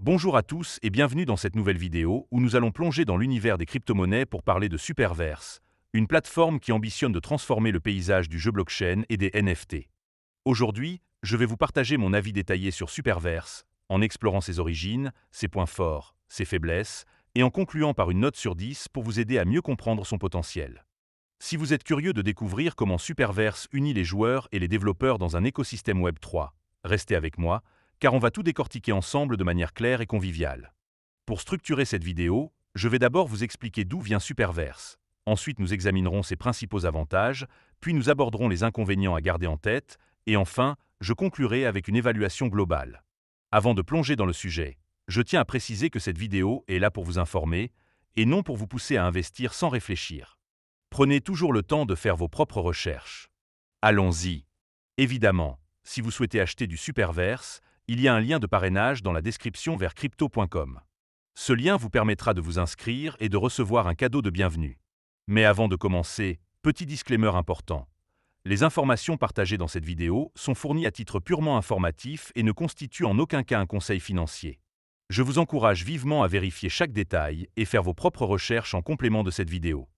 Bonjour à tous et bienvenue dans cette nouvelle vidéo où nous allons plonger dans l'univers des crypto-monnaies pour parler de Superverse, une plateforme qui ambitionne de transformer le paysage du jeu blockchain et des NFT. Aujourd'hui, je vais vous partager mon avis détaillé sur Superverse, en explorant ses origines, ses points forts, ses faiblesses, et en concluant par une note sur 10 pour vous aider à mieux comprendre son potentiel. Si vous êtes curieux de découvrir comment Superverse unit les joueurs et les développeurs dans un écosystème Web3, restez avec moi, car on va tout décortiquer ensemble de manière claire et conviviale. Pour structurer cette vidéo, je vais d'abord vous expliquer d'où vient Superverse. Ensuite, nous examinerons ses principaux avantages, puis nous aborderons les inconvénients à garder en tête, et enfin, je conclurai avec une évaluation globale. Avant de plonger dans le sujet, je tiens à préciser que cette vidéo est là pour vous informer, et non pour vous pousser à investir sans réfléchir. Prenez toujours le temps de faire vos propres recherches. Allons-y. Évidemment, si vous souhaitez acheter du Superverse, il y a un lien de parrainage dans la description vers crypto.com. Ce lien vous permettra de vous inscrire et de recevoir un cadeau de bienvenue. Mais avant de commencer, petit disclaimer important. Les informations partagées dans cette vidéo sont fournies à titre purement informatif et ne constituent en aucun cas un conseil financier. Je vous encourage vivement à vérifier chaque détail et faire vos propres recherches en complément de cette vidéo.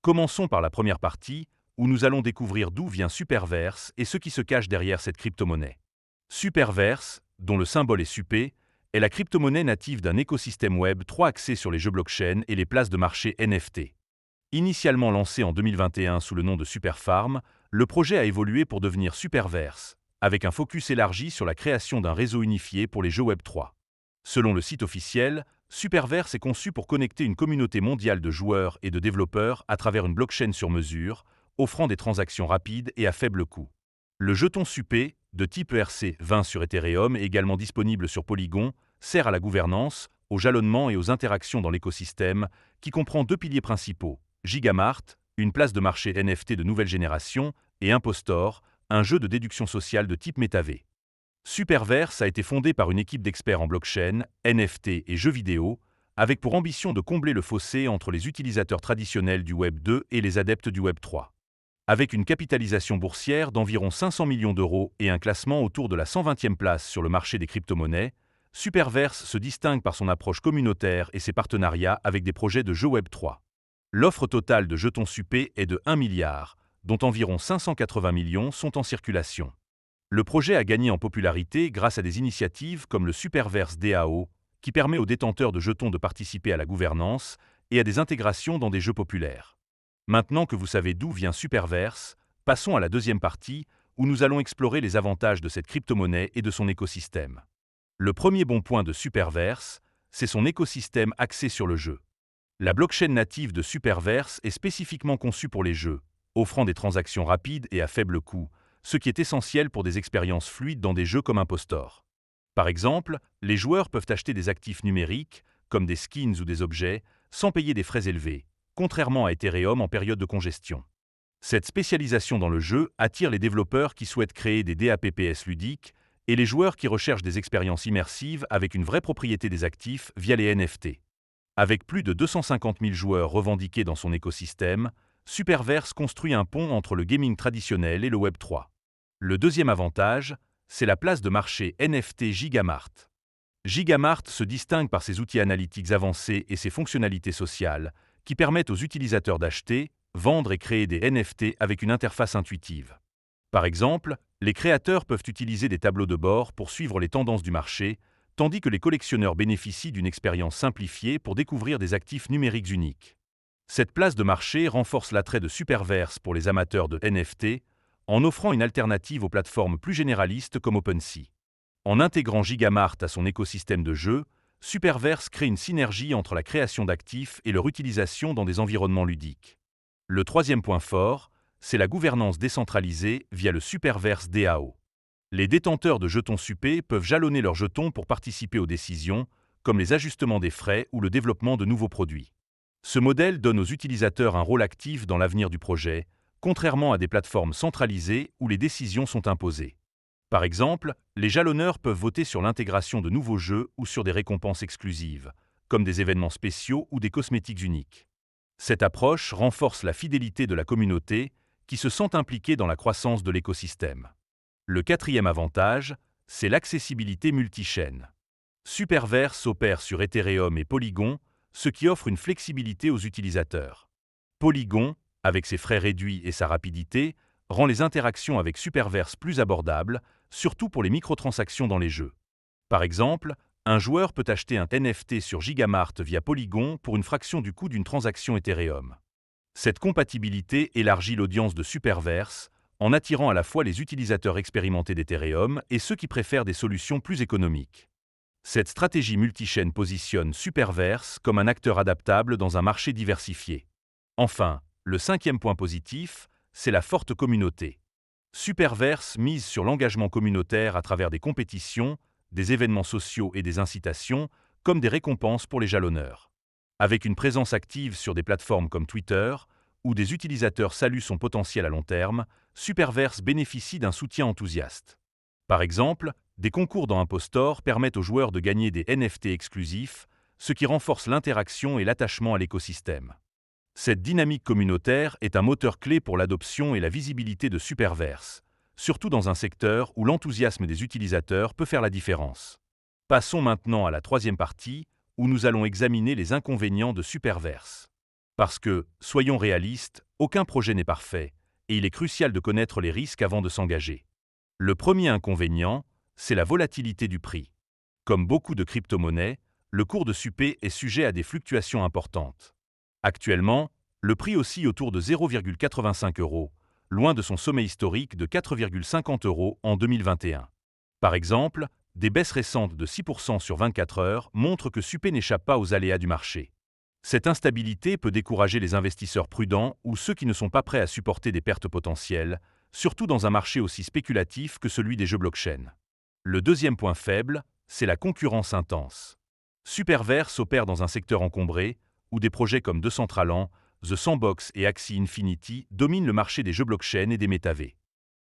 Commençons par la première partie, où nous allons découvrir d'où vient Superverse et ce qui se cache derrière cette crypto-monnaie. Superverse, dont le symbole est SUP, est la crypto-monnaie native d'un écosystème Web 3 axé sur les jeux blockchain et les places de marché NFT. Initialement lancé en 2021 sous le nom de Superfarm, le projet a évolué pour devenir Superverse, avec un focus élargi sur la création d'un réseau unifié pour les jeux Web 3. Selon le site officiel, Superverse est conçu pour connecter une communauté mondiale de joueurs et de développeurs à travers une blockchain sur mesure, offrant des transactions rapides et à faible coût. Le jeton SUP, de type ERC20 sur Ethereum et également disponible sur Polygon, sert à la gouvernance, au jalonnement et aux interactions dans l'écosystème, qui comprend deux piliers principaux, Gigamart, une place de marché NFT de nouvelle génération, et Impostor, un jeu de déduction sociale de type MetaV. Superverse a été fondé par une équipe d'experts en blockchain, NFT et jeux vidéo, avec pour ambition de combler le fossé entre les utilisateurs traditionnels du Web 2 et les adeptes du Web 3. Avec une capitalisation boursière d'environ 500 millions d'euros et un classement autour de la 120e place sur le marché des crypto-monnaies, Superverse se distingue par son approche communautaire et ses partenariats avec des projets de jeux Web 3. L'offre totale de jetons SUP est de 1 milliard, dont environ 580 millions sont en circulation. Le projet a gagné en popularité grâce à des initiatives comme le Superverse DAO, qui permet aux détenteurs de jetons de participer à la gouvernance, et à des intégrations dans des jeux populaires. Maintenant que vous savez d'où vient Superverse, passons à la deuxième partie, où nous allons explorer les avantages de cette crypto-monnaie et de son écosystème. Le premier bon point de Superverse, c'est son écosystème axé sur le jeu. La blockchain native de Superverse est spécifiquement conçue pour les jeux, offrant des transactions rapides et à faible coût, ce qui est essentiel pour des expériences fluides dans des jeux comme Impostor. Par exemple, les joueurs peuvent acheter des actifs numériques, comme des skins ou des objets, sans payer des frais élevés, contrairement à Ethereum en période de congestion. Cette spécialisation dans le jeu attire les développeurs qui souhaitent créer des DApps ludiques et les joueurs qui recherchent des expériences immersives avec une vraie propriété des actifs via les NFT. Avec plus de 250 000 joueurs revendiqués dans son écosystème, Superverse construit un pont entre le gaming traditionnel et le Web 3. Le deuxième avantage, c'est la place de marché NFT Gigamart. Gigamart se distingue par ses outils analytiques avancés et ses fonctionnalités sociales, qui permettent aux utilisateurs d'acheter, vendre et créer des NFT avec une interface intuitive. Par exemple, les créateurs peuvent utiliser des tableaux de bord pour suivre les tendances du marché, tandis que les collectionneurs bénéficient d'une expérience simplifiée pour découvrir des actifs numériques uniques. Cette place de marché renforce l'attrait de Superverse pour les amateurs de NFT, en offrant une alternative aux plateformes plus généralistes comme OpenSea. En intégrant Gigamart à son écosystème de jeux, Superverse crée une synergie entre la création d'actifs et leur utilisation dans des environnements ludiques. Le troisième point fort, c'est la gouvernance décentralisée via le Superverse DAO. Les détenteurs de jetons SUP peuvent jalonner leurs jetons pour participer aux décisions, comme les ajustements des frais ou le développement de nouveaux produits. Ce modèle donne aux utilisateurs un rôle actif dans l'avenir du projet, contrairement à des plateformes centralisées où les décisions sont imposées. Par exemple, les jalonneurs peuvent voter sur l'intégration de nouveaux jeux ou sur des récompenses exclusives, comme des événements spéciaux ou des cosmétiques uniques. Cette approche renforce la fidélité de la communauté qui se sent impliquée dans la croissance de l'écosystème. Le quatrième avantage, c'est l'accessibilité multichaîne. Superverse opère sur Ethereum et Polygon, ce qui offre une flexibilité aux utilisateurs. Polygon, avec ses frais réduits et sa rapidité, rend les interactions avec Superverse plus abordables, surtout pour les microtransactions dans les jeux. Par exemple, un joueur peut acheter un NFT sur Gigamart via Polygon pour une fraction du coût d'une transaction Ethereum. Cette compatibilité élargit l'audience de Superverse en attirant à la fois les utilisateurs expérimentés d'Ethereum et ceux qui préfèrent des solutions plus économiques. Cette stratégie multichaîne positionne Superverse comme un acteur adaptable dans un marché diversifié. Enfin, le cinquième point positif, c'est la forte communauté. Superverse mise sur l'engagement communautaire à travers des compétitions, des événements sociaux et des incitations, comme des récompenses pour les jalonneurs. Avec une présence active sur des plateformes comme Twitter, où des utilisateurs saluent son potentiel à long terme, Superverse bénéficie d'un soutien enthousiaste. Par exemple, des concours dans Impostor permettent aux joueurs de gagner des NFT exclusifs, ce qui renforce l'interaction et l'attachement à l'écosystème. Cette dynamique communautaire est un moteur clé pour l'adoption et la visibilité de Superverse, surtout dans un secteur où l'enthousiasme des utilisateurs peut faire la différence. Passons maintenant à la troisième partie, où nous allons examiner les inconvénients de Superverse. Parce que, soyons réalistes, aucun projet n'est parfait, et il est crucial de connaître les risques avant de s'engager. Le premier inconvénient, c'est la volatilité du prix. Comme beaucoup de crypto-monnaies, le cours de Supé est sujet à des fluctuations importantes. Actuellement, le prix oscille autour de 0,85 €, loin de son sommet historique de 4,50 € en 2021. Par exemple, des baisses récentes de 6% sur 24 heures montrent que Supé n'échappe pas aux aléas du marché. Cette instabilité peut décourager les investisseurs prudents ou ceux qui ne sont pas prêts à supporter des pertes potentielles, surtout dans un marché aussi spéculatif que celui des jeux blockchain. Le deuxième point faible, c'est la concurrence intense. Superverse opère dans un secteur encombré, où des projets comme Decentraland, The Sandbox et Axie Infinity dominent le marché des jeux blockchain et des métavers.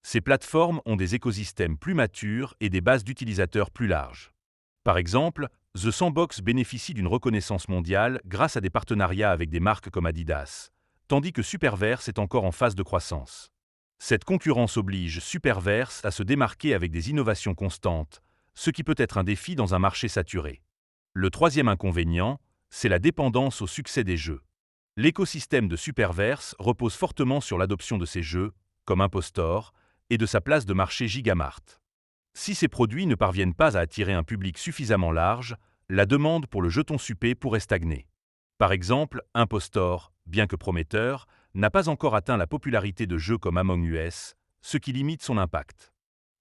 Ces plateformes ont des écosystèmes plus matures et des bases d'utilisateurs plus larges. Par exemple, The Sandbox bénéficie d'une reconnaissance mondiale grâce à des partenariats avec des marques comme Adidas, tandis que Superverse est encore en phase de croissance. Cette concurrence oblige Superverse à se démarquer avec des innovations constantes, ce qui peut être un défi dans un marché saturé. Le troisième inconvénient, c'est la dépendance au succès des jeux. L'écosystème de Superverse repose fortement sur l'adoption de ces jeux, comme Impostor, et de sa place de marché Gigamart. Si ces produits ne parviennent pas à attirer un public suffisamment large, la demande pour le jeton Supé pourrait stagner. Par exemple, Impostor, bien que prometteur, n'a pas encore atteint la popularité de jeux comme Among Us, ce qui limite son impact.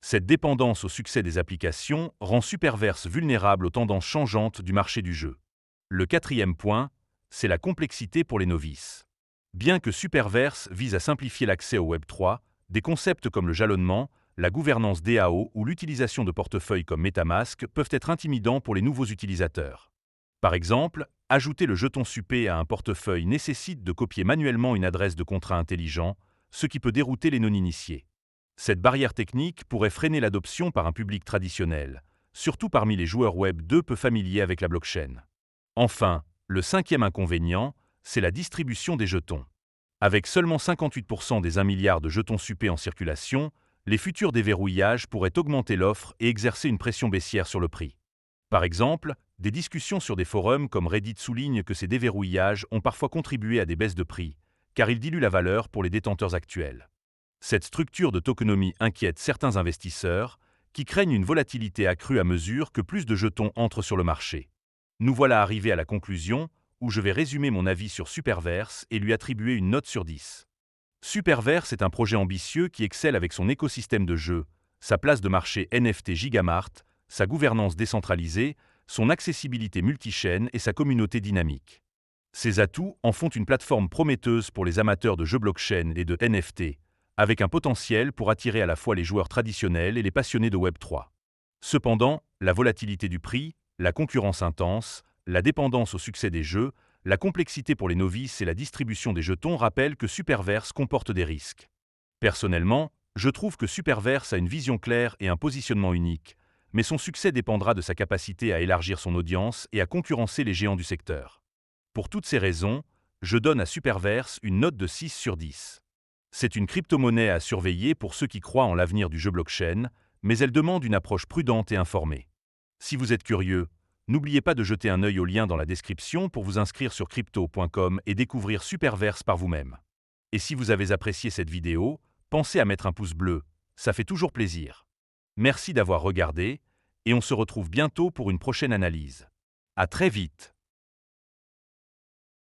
Cette dépendance au succès des applications rend Superverse vulnérable aux tendances changeantes du marché du jeu. Le quatrième point, c'est la complexité pour les novices. Bien que Superverse vise à simplifier l'accès au Web3, des concepts comme le jalonnement, la gouvernance DAO ou l'utilisation de portefeuilles comme MetaMask peuvent être intimidants pour les nouveaux utilisateurs. Par exemple, ajouter le jeton Supé à un portefeuille nécessite de copier manuellement une adresse de contrat intelligent, ce qui peut dérouter les non-initiés. Cette barrière technique pourrait freiner l'adoption par un public traditionnel, surtout parmi les joueurs Web 2 peu familiers avec la blockchain. Enfin, le cinquième inconvénient, c'est la distribution des jetons. Avec seulement 58% des 1 milliard de jetons Supé en circulation, les futurs déverrouillages pourraient augmenter l'offre et exercer une pression baissière sur le prix. Par exemple, des discussions sur des forums comme Reddit soulignent que ces déverrouillages ont parfois contribué à des baisses de prix, car ils diluent la valeur pour les détenteurs actuels. Cette structure de tokenomie inquiète certains investisseurs, qui craignent une volatilité accrue à mesure que plus de jetons entrent sur le marché. Nous voilà arrivés à la conclusion, où je vais résumer mon avis sur Superverse et lui attribuer une note sur 10. Superverse est un projet ambitieux qui excelle avec son écosystème de jeux, sa place de marché NFT Gigamart, sa gouvernance décentralisée, son accessibilité multichaîne et sa communauté dynamique. Ces atouts en font une plateforme prometteuse pour les amateurs de jeux blockchain et de NFT, avec un potentiel pour attirer à la fois les joueurs traditionnels et les passionnés de Web3. Cependant, la volatilité du prix, la concurrence intense, la dépendance au succès des jeux, la complexité pour les novices et la distribution des jetons rappellent que Superverse comporte des risques. Personnellement, je trouve que Superverse a une vision claire et un positionnement unique, mais son succès dépendra de sa capacité à élargir son audience et à concurrencer les géants du secteur. Pour toutes ces raisons, je donne à Superverse une note de 6 sur 10. C'est une crypto-monnaie à surveiller pour ceux qui croient en l'avenir du jeu blockchain, mais elle demande une approche prudente et informée. Si vous êtes curieux, N'oubliez pas de jeter un œil au lien dans la description pour vous inscrire sur crypto.com et découvrir Superverse par vous-même. Et si vous avez apprécié cette vidéo, pensez à mettre un pouce bleu, ça fait toujours plaisir. Merci d'avoir regardé, et on se retrouve bientôt pour une prochaine analyse. À très vite!